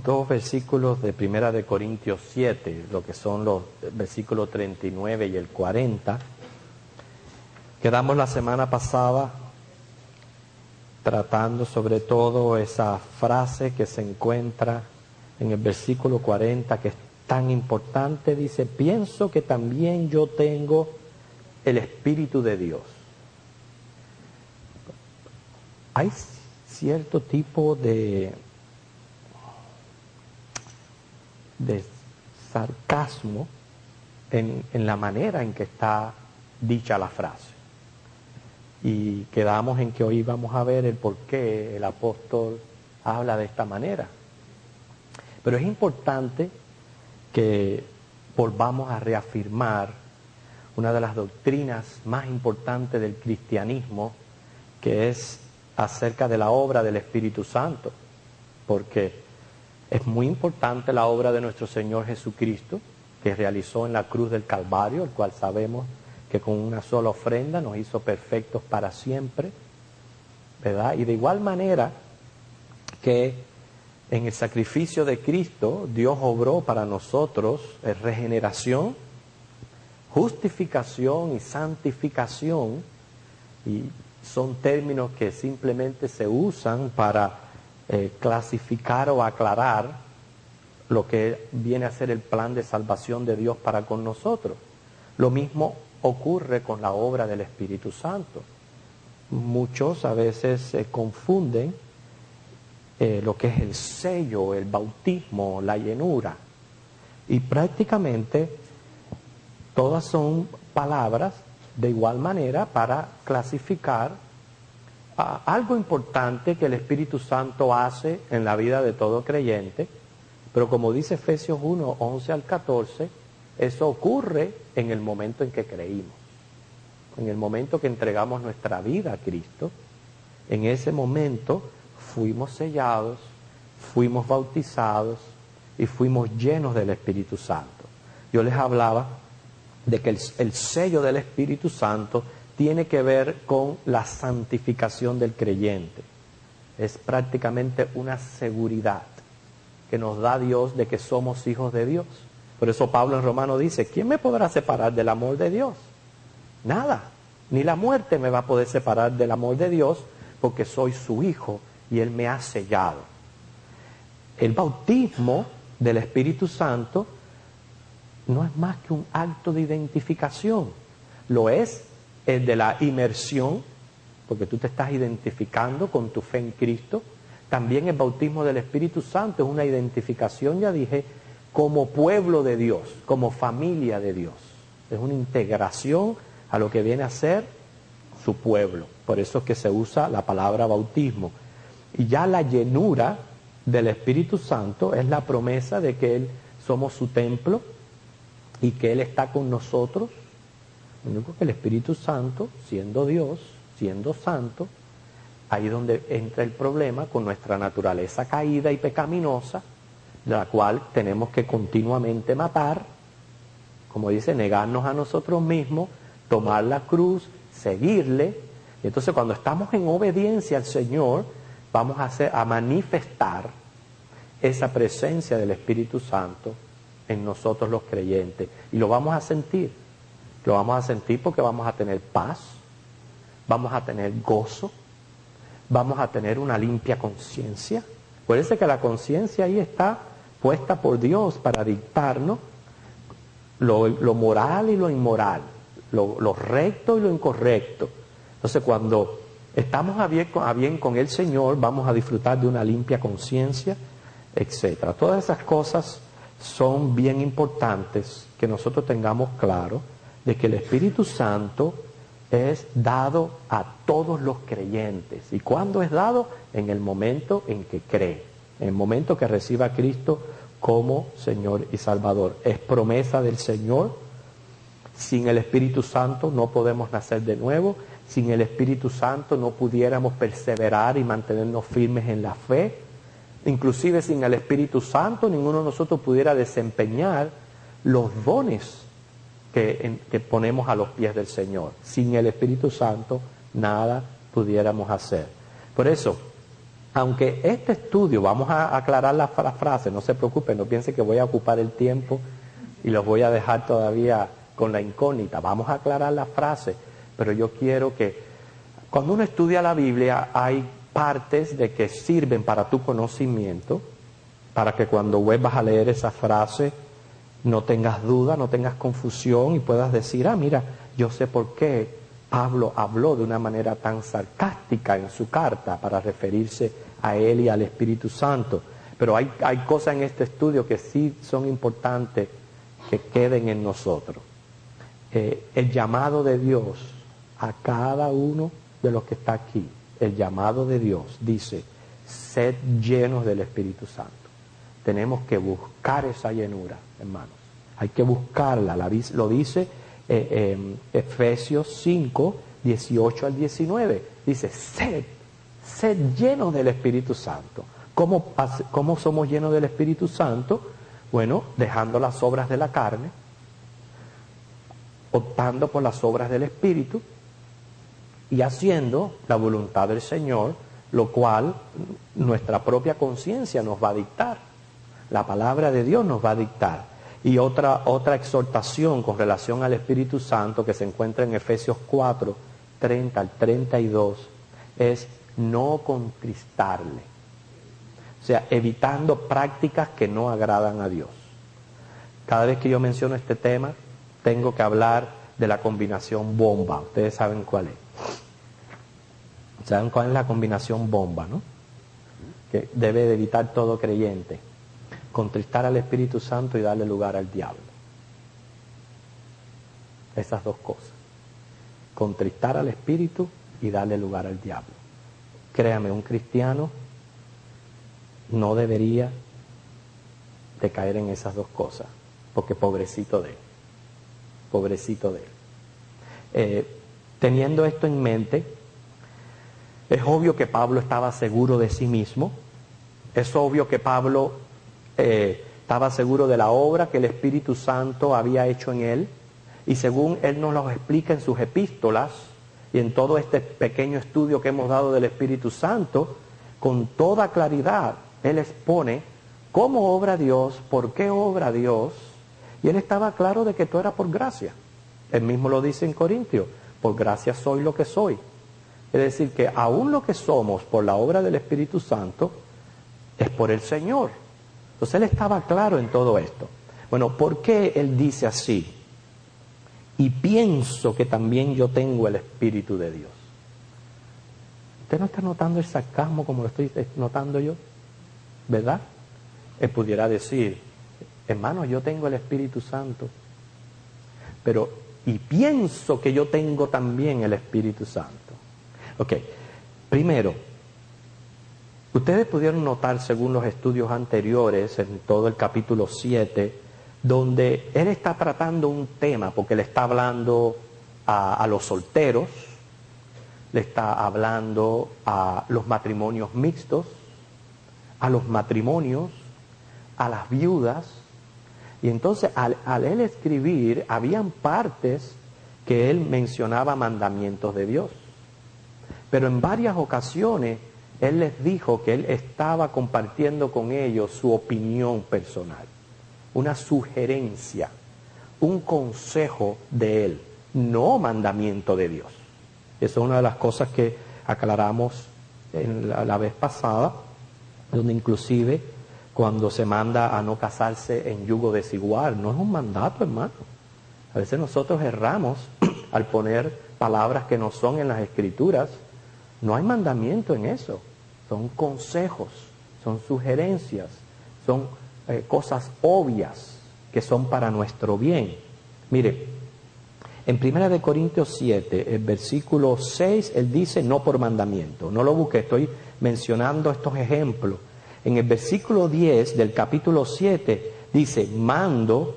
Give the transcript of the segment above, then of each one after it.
dos versículos de Primera de Corintios 7, lo que son los versículos 39 y el 40. Quedamos la semana pasada tratando sobre todo esa frase que se encuentra en el versículo 40, que es tan importante. Dice: pienso que también yo tengo el Espíritu de Dios. Hay cierto tipo de sarcasmo en la manera en que está dicha la frase. Y quedamos en que hoy vamos a ver el por qué el apóstol habla de esta manera. Pero es importante que volvamos a reafirmar una de las doctrinas más importantes del cristianismo, que es acerca de la obra del Espíritu Santo, porque es muy importante la obra de nuestro Señor Jesucristo, que realizó en la cruz del Calvario, el cual sabemos que con una sola ofrenda nos hizo perfectos para siempre, ¿verdad? Y de igual manera que en el sacrificio de Cristo, Dios obró para nosotros regeneración, justificación y santificación, y son términos que simplemente se usan para clasificar o aclarar lo que viene a ser el plan de salvación de Dios para con nosotros. Lo mismo ocurre con la obra del Espíritu Santo. Muchos a veces confunden lo que es el sello, el bautismo, la llenura, y prácticamente todas son palabras de igual manera para clasificar algo importante que el Espíritu Santo hace en la vida de todo creyente. Pero como dice Efesios 1, 11 al 14, eso ocurre en el momento en que creímos, en el momento que entregamos nuestra vida a Cristo. En ese momento fuimos sellados, fuimos bautizados y fuimos llenos del Espíritu Santo. Yo les hablaba de que el sello del Espíritu Santo tiene que ver con la santificación del creyente. Es prácticamente una seguridad que nos da Dios de que somos hijos de Dios. Por eso Pablo en Romanos dice: ¿quién me podrá separar del amor de Dios? Nada, ni la muerte me va a poder separar del amor de Dios, porque soy su hijo y Él me ha sellado. El bautismo del Espíritu Santo no es más que un acto de identificación. Lo es el de la inmersión, porque tú te estás identificando con tu fe en Cristo. También el bautismo del Espíritu Santo es una identificación, ya dije, como pueblo de Dios, como familia de Dios. Es una integración a lo que viene a ser su pueblo. Por eso es que se usa la palabra bautismo. Y ya la llenura del Espíritu Santo es la promesa de que Él somos su templo y que Él está con nosotros. Lo único que el Espíritu Santo, siendo Dios, siendo santo, ahí es donde entra el problema con nuestra naturaleza caída y pecaminosa, la cual tenemos que continuamente matar, como dice, negarnos a nosotros mismos, tomar la cruz, seguirle. Y entonces cuando estamos en obediencia al Señor, vamos a manifestar esa presencia del Espíritu Santo en nosotros los creyentes. Y lo vamos a sentir. Lo vamos a sentir porque vamos a tener paz, vamos a tener gozo, vamos a tener una limpia conciencia. Acuérdense que la conciencia ahí está puesta por Dios para dictarnos lo moral y lo inmoral, lo recto y lo incorrecto. Entonces cuando estamos a bien con el Señor, vamos a disfrutar de una limpia conciencia, etc. Todas esas cosas son bien importantes que nosotros tengamos claro, de que el Espíritu Santo es dado a todos los creyentes. ¿Y cuándo es dado? En el momento en que cree, en el momento que reciba a Cristo como Señor y Salvador. Es promesa del Señor. Sin el Espíritu Santo no podemos nacer de nuevo. Sin el Espíritu Santo no pudiéramos perseverar y mantenernos firmes en la fe. Inclusive sin el Espíritu Santo ninguno de nosotros pudiera desempeñar los dones que ponemos a los pies del Señor. Sin el Espíritu Santo nada pudiéramos hacer. Por eso, aunque este estudio, vamos a aclarar la frase, no se preocupen, no piensen que voy a ocupar el tiempo y los voy a dejar todavía con la incógnita. Vamos a aclarar la frase, pero yo quiero que cuando uno estudia la Biblia hay partes de que sirven para tu conocimiento, para que cuando vuelvas a leer esa frase no tengas duda, no tengas confusión y puedas decir, mira, yo sé por qué Pablo habló de una manera tan sarcástica en su carta para referirse a él y al Espíritu Santo. Pero hay cosas en este estudio que sí son importantes que queden en nosotros. El llamado de Dios a cada uno de los que está aquí, el llamado de Dios dice, sed llenos del Espíritu Santo. Tenemos que buscar esa llenura, hermanos. Hay que buscarla, lo dice Efesios 5, 18 al 19. Dice, sed llenos del Espíritu Santo. ¿Cómo somos llenos del Espíritu Santo? Bueno, dejando las obras de la carne, optando por las obras del Espíritu y haciendo la voluntad del Señor, lo cual nuestra propia conciencia nos va a dictar. La palabra de Dios nos va a dictar. Y otra exhortación con relación al Espíritu Santo que se encuentra en Efesios 4, 30 al 32, es no contristarle. O sea, evitando prácticas que no agradan a Dios. Cada vez que yo menciono este tema, tengo que hablar de la combinación bomba. Ustedes saben cuál es. ¿Saben cuál es la combinación bomba, no? Que debe de evitar todo creyente. Contristar al Espíritu Santo y darle lugar al diablo. Esas dos cosas. Contristar al Espíritu y darle lugar al diablo. Créame, un cristiano no debería de caer en esas dos cosas, porque pobrecito de él. Pobrecito de él. Teniendo esto en mente, es obvio que Pablo estaba seguro de sí mismo. Es obvio que Pablo estaba seguro de la obra que el Espíritu Santo había hecho en él, y según él nos lo explica en sus epístolas y en todo este pequeño estudio que hemos dado del Espíritu Santo, con toda claridad él expone cómo obra Dios, por qué obra Dios, y él estaba claro de que todo era por gracia. Él mismo lo dice en Corintios, por gracia soy lo que soy. Es decir, que aún lo que somos por la obra del Espíritu Santo es por el Señor. Entonces él estaba claro en todo esto. Bueno, ¿por qué él dice así? Y pienso que también yo tengo el Espíritu de Dios. ¿Usted no está notando el sarcasmo como lo estoy notando yo? ¿Verdad? Él pudiera decir, hermano, yo tengo el Espíritu Santo, pero y pienso que yo tengo también el Espíritu Santo. Ok, primero, ustedes pudieron notar, según los estudios anteriores, en todo el capítulo 7, donde él está tratando un tema, porque le está hablando a los solteros, le está hablando a los matrimonios mixtos, a los matrimonios, a las viudas. Y entonces al él escribir, habían partes que él mencionaba mandamientos de Dios. Pero en varias ocasiones él les dijo que él estaba compartiendo con ellos su opinión personal, una sugerencia, un consejo de él, no mandamiento de Dios. Esa es una de las cosas que aclaramos en la vez pasada, donde inclusive cuando se manda a no casarse en yugo desigual, no es un mandato, hermano. A veces nosotros erramos al poner palabras que no son en las Escrituras. No hay mandamiento en eso. Son consejos, son sugerencias, son cosas obvias que son para nuestro bien. Mire, en 1 Corintios 7, el versículo 6, él dice no por mandamiento. No lo busqué, estoy mencionando estos ejemplos. En el versículo 10 del capítulo 7 dice, mando,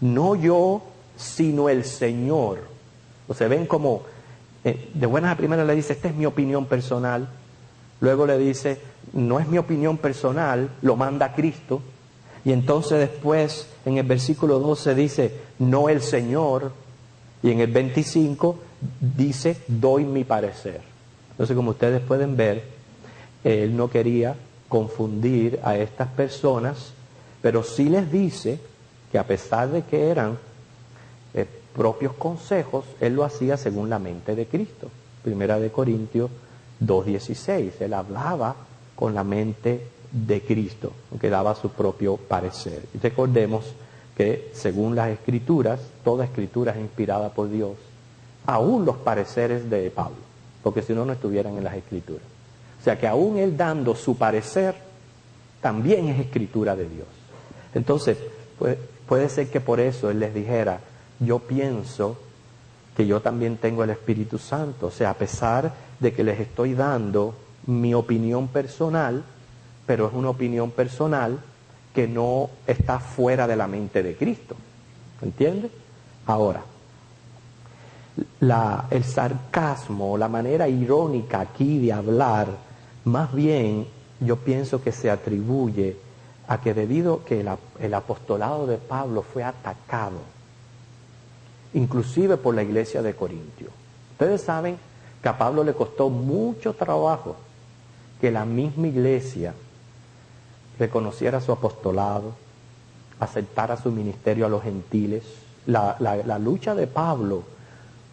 no yo, sino el Señor. O sea, ven como, de buenas a primeras le dice, esta es mi opinión personal. Luego le dice, no es mi opinión personal, lo manda Cristo. Y entonces después, en el versículo 12 dice, no el Señor. Y en el 25 dice, doy mi parecer. Entonces, como ustedes pueden ver, Él no quería confundir a estas personas, pero sí les dice que a pesar de que eran propios consejos, Él lo hacía según la mente de Cristo. Primera de Corintios 2:16, Él hablaba con la mente de Cristo, que daba su propio parecer. Y recordemos que según las Escrituras, toda Escritura es inspirada por Dios, aún los pareceres de Pablo, porque si no, no estuvieran en las Escrituras. O sea que aún él dando su parecer, también es Escritura de Dios. Entonces, puede ser que por eso él les dijera, yo pienso que yo también tengo el Espíritu Santo. O sea, a pesar de que les estoy dando mi opinión personal, pero es una opinión personal que no está fuera de la mente de Cristo. ¿Entiendes? Ahora, el sarcasmo, la manera irónica aquí de hablar, más bien yo pienso que se atribuye a que debido que el apostolado de Pablo fue atacado, inclusive por la iglesia de Corintio. Ustedes saben que a Pablo le costó mucho trabajo que la misma iglesia reconociera su apostolado, aceptara su ministerio a los gentiles. La lucha de Pablo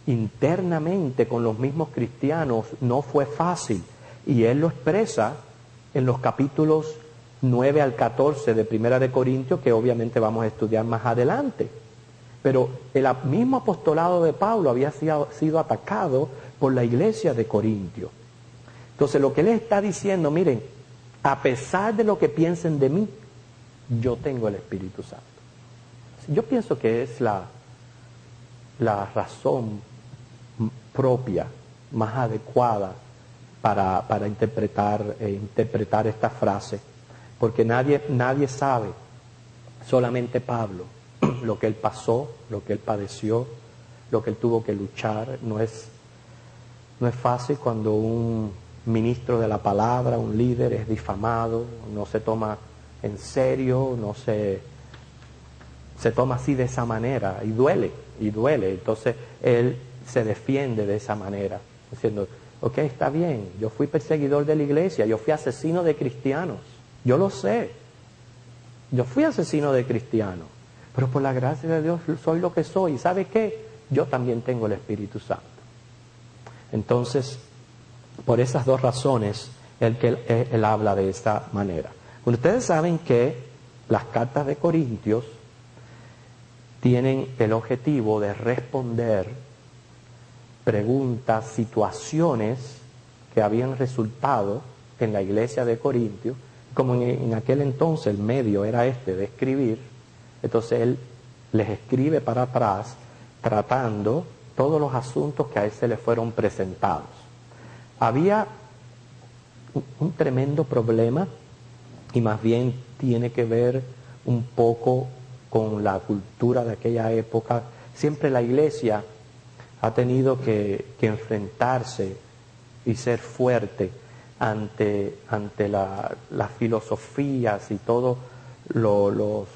internamente con los mismos cristianos no fue fácil, y él lo expresa en los capítulos 9 al 14 de Primera de Corintios, que obviamente vamos a estudiar más adelante. Pero el mismo apostolado de Pablo había sido atacado por la iglesia de Corintio. Entonces lo que él está diciendo, miren, a pesar de lo que piensen de mí, yo tengo el Espíritu Santo. Yo pienso que es la razón propia, más adecuada para interpretar esta frase, porque nadie sabe, solamente Pablo, lo que él pasó, lo que él padeció, lo que él tuvo que luchar. No es fácil cuando un ministro de la palabra, un líder, es difamado, no se toma en serio, no se toma así de esa manera, y duele. Entonces él se defiende de esa manera, diciendo, ok, está bien, yo fui perseguidor de la iglesia, yo fui asesino de cristianos, yo lo sé, yo fui asesino de cristianos, pero por la gracia de Dios soy lo que soy. ¿Y sabe qué? Yo también tengo el Espíritu Santo. Entonces, por esas dos razones, él habla de esta manera. Ustedes saben que las cartas de Corintios tienen el objetivo de responder preguntas, situaciones que habían resultado en la iglesia de Corintios. Como en aquel entonces el medio era de escribir, entonces él les escribe para atrás tratando todos los asuntos que a él se le fueron presentados. Había un tremendo problema, y más bien tiene que ver un poco con la cultura de aquella época. Siempre la iglesia ha tenido que enfrentarse y ser fuerte ante las filosofías y todos los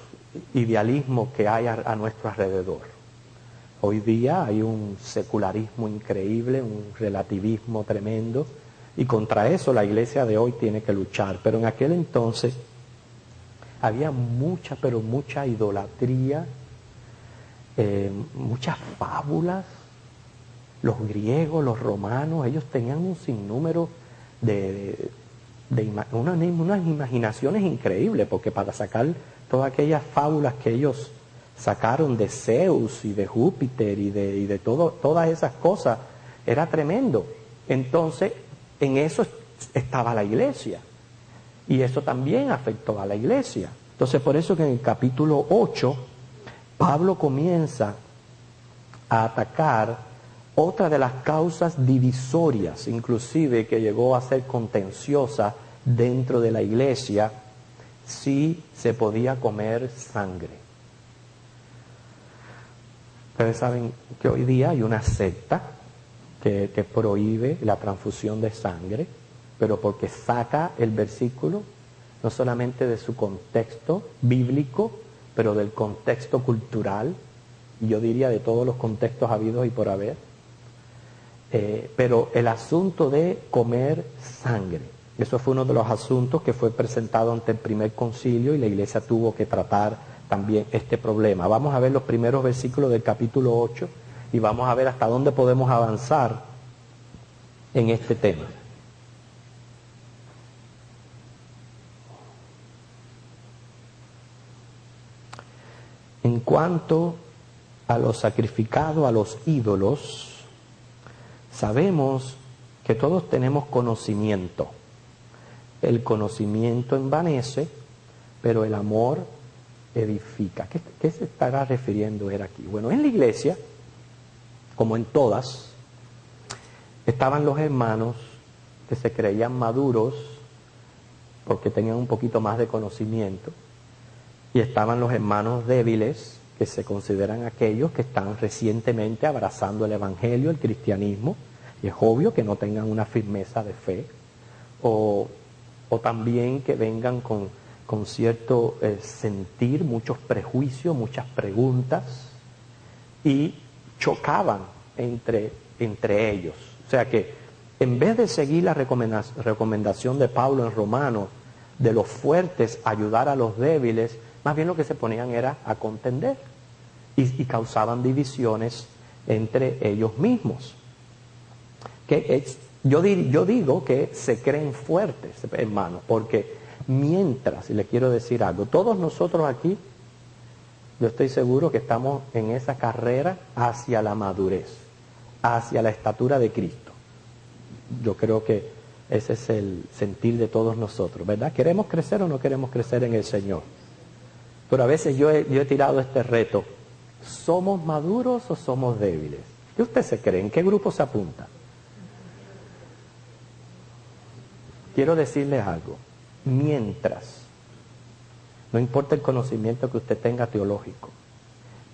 idealismos que hay a nuestro alrededor. Hoy día hay un secularismo increíble, un relativismo tremendo, y contra eso la iglesia de hoy tiene que luchar. Pero en aquel entonces había mucha idolatría, muchas fábulas. Los griegos, los romanos, ellos tenían un sinnúmero unas imaginaciones increíbles, porque para sacar todas aquellas fábulas que ellos sacaron de Zeus y de Júpiter y de todas esas cosas, era tremendo. Entonces, en eso estaba la iglesia, y eso también afectó a la iglesia. Entonces, por eso que en el capítulo 8, Pablo comienza a atacar otra de las causas divisorias, inclusive que llegó a ser contenciosa dentro de la iglesia, si se podía comer sangre. Ustedes saben que hoy día hay una secta que prohíbe la transfusión de sangre, pero porque saca el versículo no solamente de su contexto bíblico, pero del contexto cultural, y yo diría de todos los contextos habidos y por haber. Pero el asunto de comer sangre. Eso fue uno de los asuntos que fue presentado ante el primer concilio y la iglesia tuvo que tratar también este problema. Vamos a ver los primeros versículos del capítulo 8 y vamos a ver hasta dónde podemos avanzar en este tema. En cuanto a lo sacrificado a los ídolos, sabemos que todos tenemos conocimiento. El conocimiento envanece, pero el amor edifica. ¿Qué se estará refiriendo él aquí? Bueno, en la iglesia, como en todas, estaban los hermanos que se creían maduros porque tenían un poquito más de conocimiento, y estaban los hermanos débiles, que se consideran aquellos que están recientemente abrazando el evangelio, el cristianismo, y es obvio que no tengan una firmeza de fe, o también que vengan con cierto sentir, muchos prejuicios, muchas preguntas, y chocaban entre ellos. O sea que en vez de seguir la recomendación de Pablo en Romanos, de los fuertes ayudar a los débiles, más bien lo que se ponían era a contender y causaban divisiones entre ellos mismos. Yo digo que se creen fuertes, hermanos, porque mientras, y les quiero decir algo, todos nosotros aquí, yo estoy seguro que estamos en esa carrera hacia la madurez, hacia la estatura de Cristo. Yo creo que ese es el sentir de todos nosotros, ¿verdad? ¿Queremos crecer o no queremos crecer en el Señor? Pero a veces yo he tirado este reto. ¿Somos maduros o somos débiles? ¿Qué usted se cree? ¿En qué grupo se apunta? Quiero decirles algo. Mientras, no importa el conocimiento que usted tenga teológico,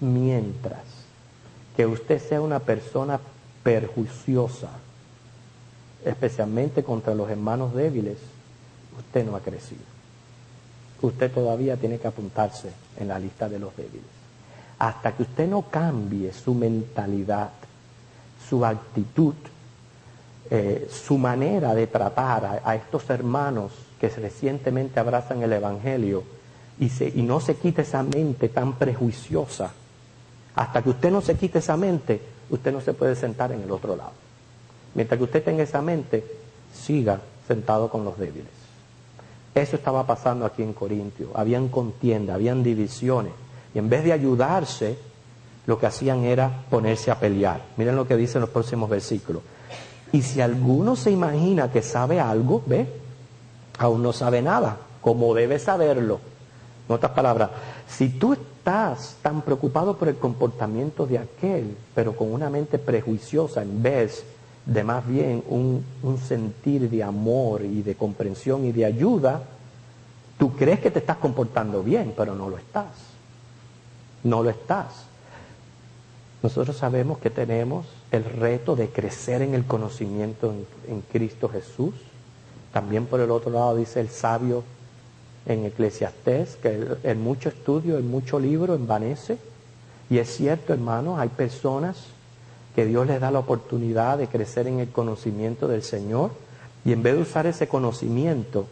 mientras que usted sea una persona perjuiciosa, especialmente contra los hermanos débiles, usted no ha crecido. Usted todavía tiene que apuntarse en la lista de los débiles. Hasta que usted no cambie su mentalidad, su actitud, su manera de tratar a estos hermanos que recientemente abrazan el Evangelio y no se quite esa mente tan prejuiciosa, hasta que usted no se quite esa mente, usted no se puede sentar en el otro lado. Mientras que usted tenga esa mente, siga sentado con los débiles. Eso estaba pasando aquí en Corintio. Habían contienda, habían divisiones. Y en vez de ayudarse, lo que hacían era ponerse a pelear. Miren lo que dice en los próximos versículos. Y si alguno se imagina que sabe algo, ¿ve? Aún no sabe nada, como debe saberlo. En otras palabras, si tú estás tan preocupado por el comportamiento de aquel, pero con una mente prejuiciosa, en vez de más bien un sentir de amor y de comprensión y de ayuda, tú crees que te estás comportando bien, pero no lo estás. No lo estás. Nosotros sabemos que tenemos el reto de crecer en el conocimiento en Cristo Jesús. También por el otro lado dice el sabio en Eclesiastés que el mucho estudio, el mucho libro envanece. Y es cierto, hermanos, hay personas que Dios les da la oportunidad de crecer en el conocimiento del Señor, y en vez de usar ese conocimiento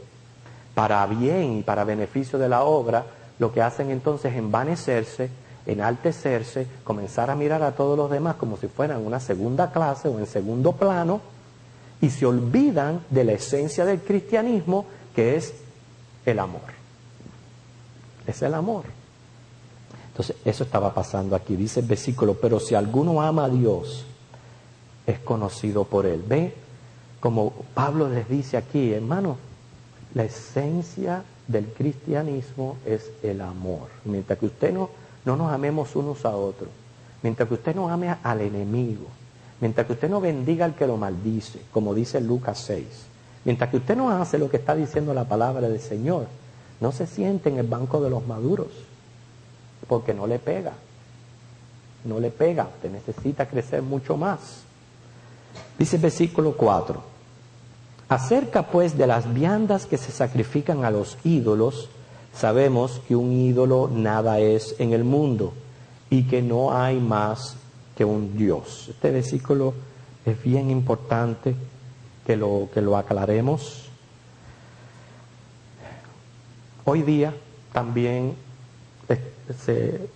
para bien y para beneficio de la obra, lo que hacen entonces es envanecerse, enaltecerse, comenzar a mirar a todos los demás como si fueran una segunda clase o en segundo plano, y se olvidan de la esencia del cristianismo, que es el amor. Es el amor. Entonces, eso estaba pasando aquí. Dice el versículo, pero si alguno ama a Dios, es conocido por Él. ¿Ve? Como Pablo les dice aquí, hermano, la esencia del cristianismo es el amor. Mientras que usted no nos amemos unos a otros, mientras que usted no ame al enemigo, mientras que usted no bendiga al que lo maldice, como dice Lucas 6, mientras que usted no hace lo que está diciendo la palabra del Señor, no se siente en el banco de los maduros, porque no le pega, usted necesita crecer mucho más. Dice el versículo 4, acerca pues de las viandas que se sacrifican a los ídolos, sabemos que un ídolo nada es en el mundo y que no hay más que un Dios. Este versículo es bien importante que lo aclaremos. Hoy día también se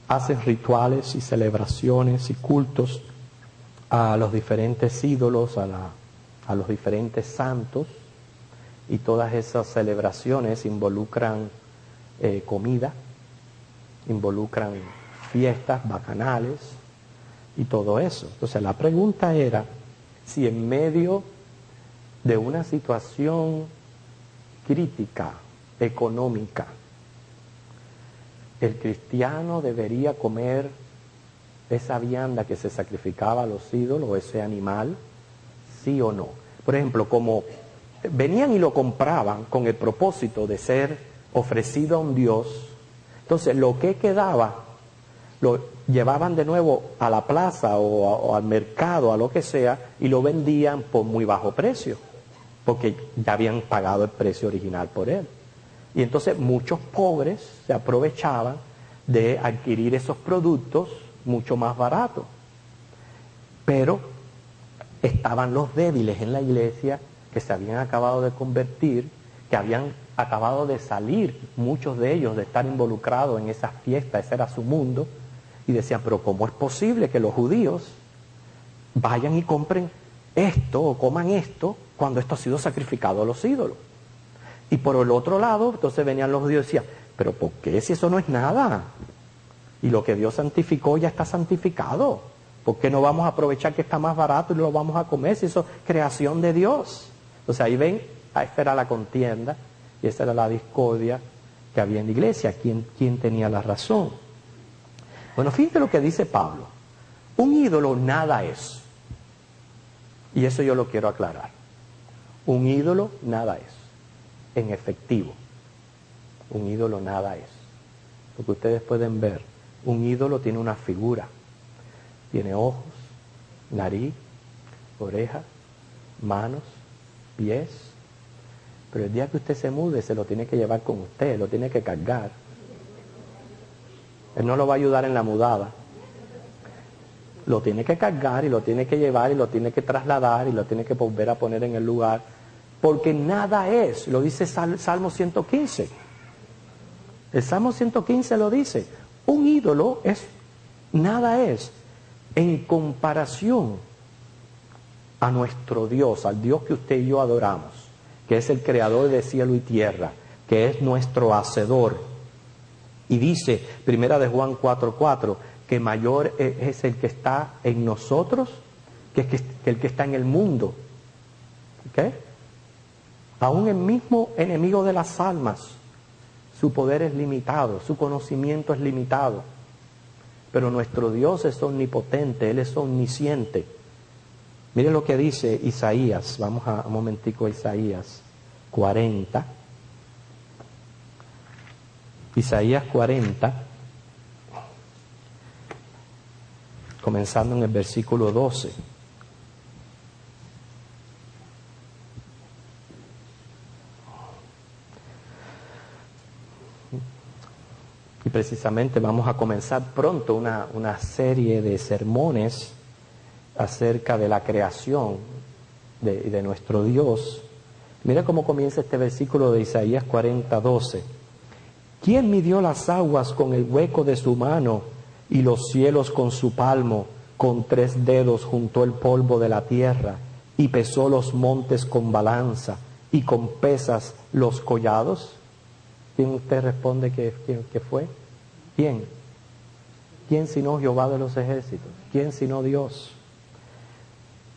hacen rituales y celebraciones y cultos a los diferentes ídolos, a los diferentes santos, y todas esas celebraciones involucran comida, involucran fiestas bacanales y todo eso. Entonces la pregunta era si en medio de una situación crítica, económica, el cristiano debería comer esa vianda que se sacrificaba a los ídolos o ese animal, sí o no. Por ejemplo, como venían y lo compraban con el propósito de ser ofrecido a un Dios, entonces lo que quedaba lo llevaban de nuevo a la plaza o al mercado, a lo que sea, y lo vendían por muy bajo precio, porque ya habían pagado el precio original por él. Y entonces muchos pobres se aprovechaban de adquirir esos productos mucho más baratos. Pero estaban los débiles en la iglesia que se habían acabado de convertir, que habían acabado de salir, muchos de ellos, de estar involucrados en esas fiestas, ese era su mundo, y decían, pero ¿cómo es posible que los judíos vayan y compren esto o coman esto cuando esto ha sido sacrificado a los ídolos? Y por el otro lado, entonces venían los judíos y decían, pero ¿por qué si eso no es nada? Y lo que Dios santificó ya está santificado. ¿Por qué no vamos a aprovechar que está más barato y lo vamos a comer si eso es creación de Dios? Entonces ahí ven, esta era la contienda y esa era la discordia que había en la iglesia. ¿Quién tenía la razón? Bueno, fíjate lo que dice Pablo. Un ídolo nada es. Y eso yo lo quiero aclarar. Un ídolo nada es. En efectivo. Un ídolo nada es. Porque ustedes pueden ver, un ídolo tiene una figura. Tiene ojos, nariz, orejas, manos, pies. Pero el día que usted se mude, se lo tiene que llevar con usted, lo tiene que cargar. Él no lo va a ayudar en la mudada. Lo tiene que cargar y lo tiene que llevar y lo tiene que trasladar y lo tiene que volver a poner en el lugar. Porque nada es, lo dice Salmo 115. El Salmo 115 lo dice. Un ídolo es, nada es, en comparación a nuestro Dios, al Dios que usted y yo adoramos, que es el creador de cielo y tierra, que es nuestro hacedor. Y dice, primera de Juan 4:4, que mayor es el que está en nosotros que el que está en el mundo. ¿Ok? Aún el mismo enemigo de las almas, su poder es limitado, su conocimiento es limitado. Pero nuestro Dios es omnipotente, Él es omnisciente. Miren lo que dice Isaías, vamos a un momentico a Isaías 40. Isaías 40, comenzando en el versículo 12. Y precisamente vamos a comenzar pronto una serie de sermones acerca de la creación de nuestro Dios. Mira cómo comienza este versículo de Isaías 40:12. ¿Quién midió las aguas con el hueco de su mano y los cielos con su palmo? Con 3 dedos juntó el polvo de la tierra y pesó los montes con balanza y con pesas los collados. ¿Quién usted responde que fue? ¿Quién? ¿Quién sino Jehová de los ejércitos? ¿Quién sino Dios?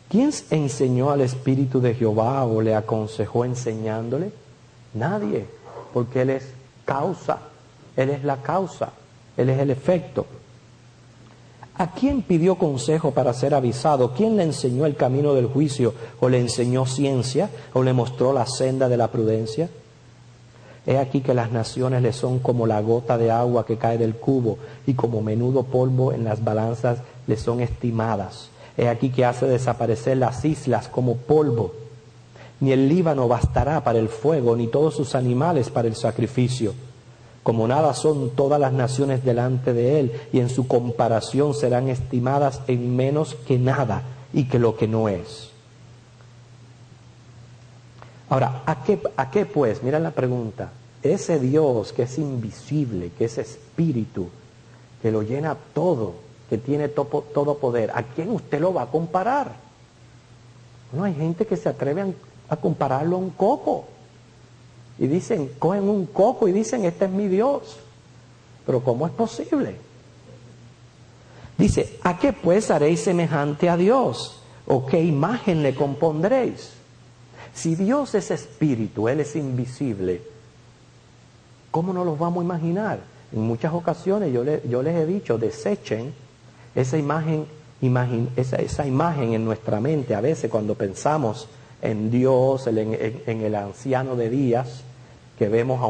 ¿Quién enseñó al Espíritu de Jehová o le aconsejó enseñándole? Nadie, porque Él es causa, Él es la causa, Él es el efecto. ¿A quién pidió consejo para ser avisado? ¿Quién le enseñó el camino del juicio o le enseñó ciencia o le mostró la senda de la prudencia? He aquí que las naciones le son como la gota de agua que cae del cubo y como menudo polvo en las balanzas le son estimadas. He aquí que hace desaparecer las islas como polvo. Ni el Líbano bastará para el fuego, ni todos sus animales para el sacrificio. Como nada son todas las naciones delante de él, y en su comparación serán estimadas en menos que nada y que lo que no es. Ahora, ¿a qué pues? Mira la pregunta. ese Dios que es invisible, que es espíritu, que lo llena todo, que tiene todo poder, ¿a quién usted lo va a comparar? No, hay gente que se atreve a compararlo a un coco. Y dicen, cogen un coco y dicen, este es mi Dios. Pero ¿cómo es posible? Dice, ¿a qué pues haréis semejante a Dios? ¿O qué imagen le compondréis? Si Dios es espíritu, Él es invisible, ¿cómo no los vamos a imaginar? En muchas ocasiones yo les he dicho, desechen esa imagen en nuestra mente. A veces cuando pensamos en Dios, en el anciano de días, que vemos a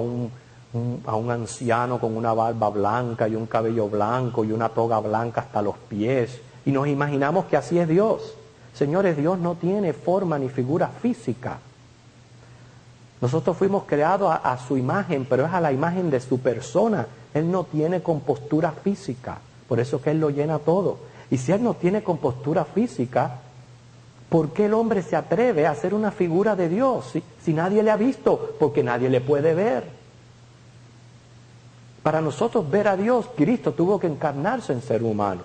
un anciano con una barba blanca y un cabello blanco y una toga blanca hasta los pies, y nos imaginamos que así es Dios. Señores, Dios no tiene forma ni figura física. Nosotros fuimos creados a su imagen, pero es a la imagen de su persona. Él no tiene compostura física, por eso que Él lo llena todo. Y si Él no tiene compostura física, ¿por qué el hombre se atreve a hacer una figura de Dios si nadie le ha visto? Porque nadie le puede ver. Para nosotros ver a Dios, Cristo tuvo que encarnarse en ser humano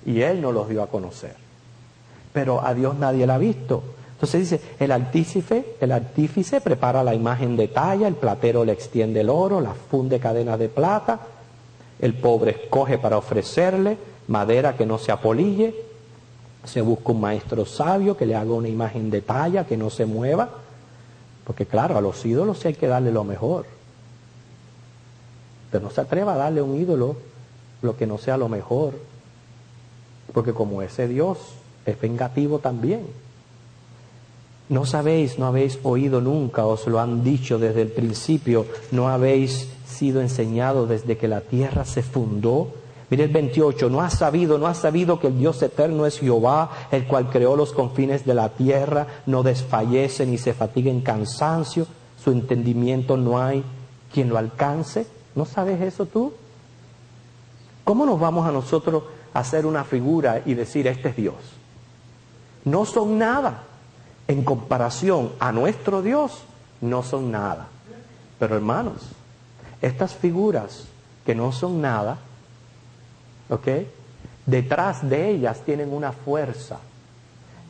y Él nos los dio a conocer. Pero a Dios nadie la ha visto. Entonces dice, el artífice prepara la imagen de talla, el platero le extiende el oro, la funde cadenas de plata, el pobre escoge para ofrecerle madera que no se apolille, se busca un maestro sabio que le haga una imagen de talla, que no se mueva, porque claro, a los ídolos sí hay que darle lo mejor. Pero no se atreva a darle a un ídolo lo que no sea lo mejor, porque como ese Dios es vengativo también. No habéis oído nunca, os lo han dicho desde el principio, no habéis sido enseñados desde que la tierra se fundó. Mire el 28, no has sabido que el Dios eterno es Jehová, el cual creó los confines de la tierra, no desfallece ni se fatiga en cansancio, su entendimiento no hay quien lo alcance. ¿No sabes eso tú? ¿Cómo nos vamos a nosotros a hacer una figura y decir, este es Dios? No son nada. En comparación a nuestro Dios, no son nada. Pero hermanos, estas figuras que no son nada, ¿ok? Detrás de ellas tienen una fuerza.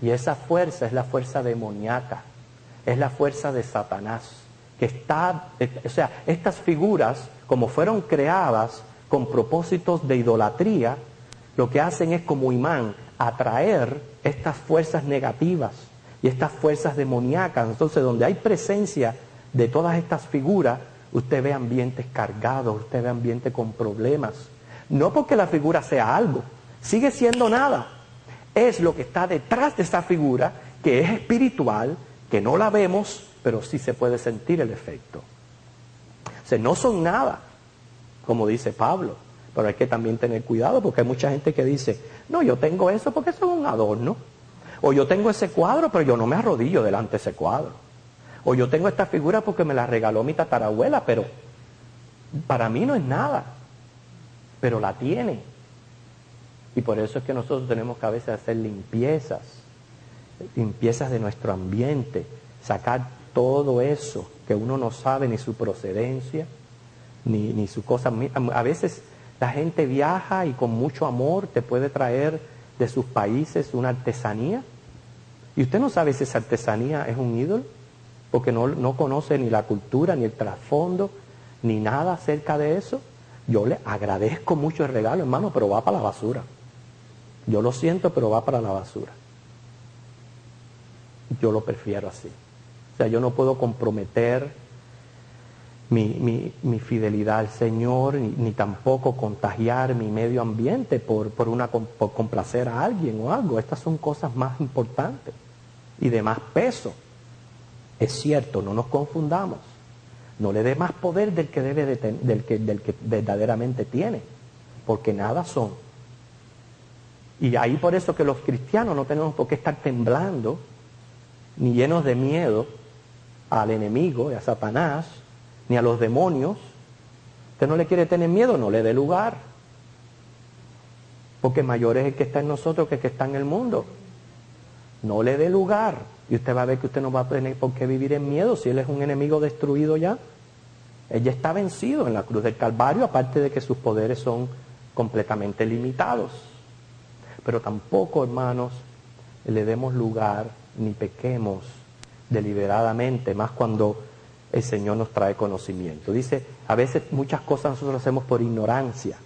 Y esa fuerza es la fuerza demoníaca. Es la fuerza de Satanás. Estas figuras, como fueron creadas con propósitos de idolatría, lo que hacen es como imán atraer estas fuerzas negativas y estas fuerzas demoníacas. Entonces, donde hay presencia de todas estas figuras, usted ve ambientes cargados, usted ve ambientes con problemas. No porque la figura sea algo, sigue siendo nada. Es lo que está detrás de esa figura, que es espiritual, que no la vemos, pero sí se puede sentir el efecto. O sea, no son nada, como dice Pablo, pero hay que también tener cuidado porque hay mucha gente que dice, no, yo tengo eso porque eso es un adorno. O yo tengo ese cuadro, pero yo no me arrodillo delante de ese cuadro. O yo tengo esta figura porque me la regaló mi tatarabuela, pero para mí no es nada, pero la tiene. Y por eso es que nosotros tenemos que a veces hacer limpiezas de nuestro ambiente, sacar todo eso que uno no sabe ni su procedencia, ni su cosa. A veces la gente viaja y con mucho amor te puede traer de sus países una artesanía, y usted no sabe si esa artesanía es un ídolo, porque no conoce ni la cultura, ni el trasfondo, ni nada acerca de eso. Yo le agradezco mucho el regalo, hermano, pero va para la basura. Yo lo siento, pero va para la basura. Yo lo prefiero así. O sea, yo no puedo comprometer mi fidelidad al Señor, ni tampoco contagiar mi medio ambiente por complacer a alguien o algo. Estas son cosas más importantes y de más peso. Es cierto, no nos confundamos. No le dé más poder del que del que verdaderamente tiene, porque nada son. Y ahí por eso que los cristianos no tenemos por qué estar temblando ni llenos de miedo al enemigo y a Satanás, ni a los demonios. Usted no le quiere tener miedo, no le dé lugar, porque mayor es el que está en nosotros que el que está en el mundo. No le dé lugar, y usted va a ver que usted no va a tener por qué vivir en miedo si él es un enemigo destruido ya. Él ya está vencido en la cruz del Calvario, aparte de que sus poderes son completamente limitados. Pero tampoco, hermanos, le demos lugar ni pequemos deliberadamente, más cuando el Señor nos trae conocimiento. Dice, a veces muchas cosas nosotros lo hacemos por ignorancia,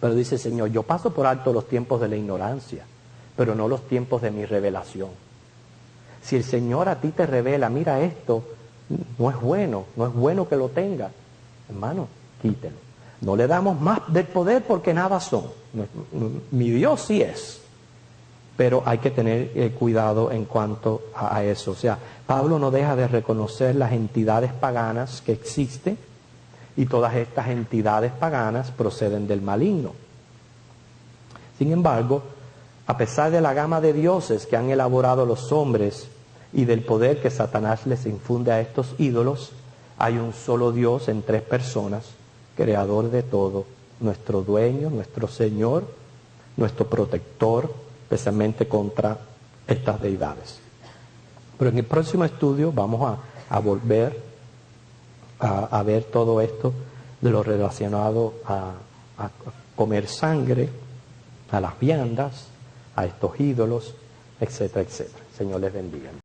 pero dice el Señor, yo paso por alto los tiempos de la ignorancia, pero no los tiempos de mi revelación. Si el Señor a ti te revela, mira esto, no es bueno que lo tenga, hermano, quítelo. No le damos más del poder porque nada son. Mi Dios sí es. Pero hay que tener cuidado en cuanto a eso. O sea, Pablo no deja de reconocer las entidades paganas que existen y todas estas entidades paganas proceden del maligno. Sin embargo, a pesar de la gama de dioses que han elaborado los hombres y del poder que Satanás les infunde a estos ídolos, hay un solo Dios en tres personas, creador de todo, nuestro dueño, nuestro Señor, nuestro protector, especialmente contra estas deidades. Pero en el próximo estudio vamos a volver a ver todo esto de lo relacionado a comer sangre, a las viandas, a estos ídolos, etcétera, etcétera. Señor les bendiga.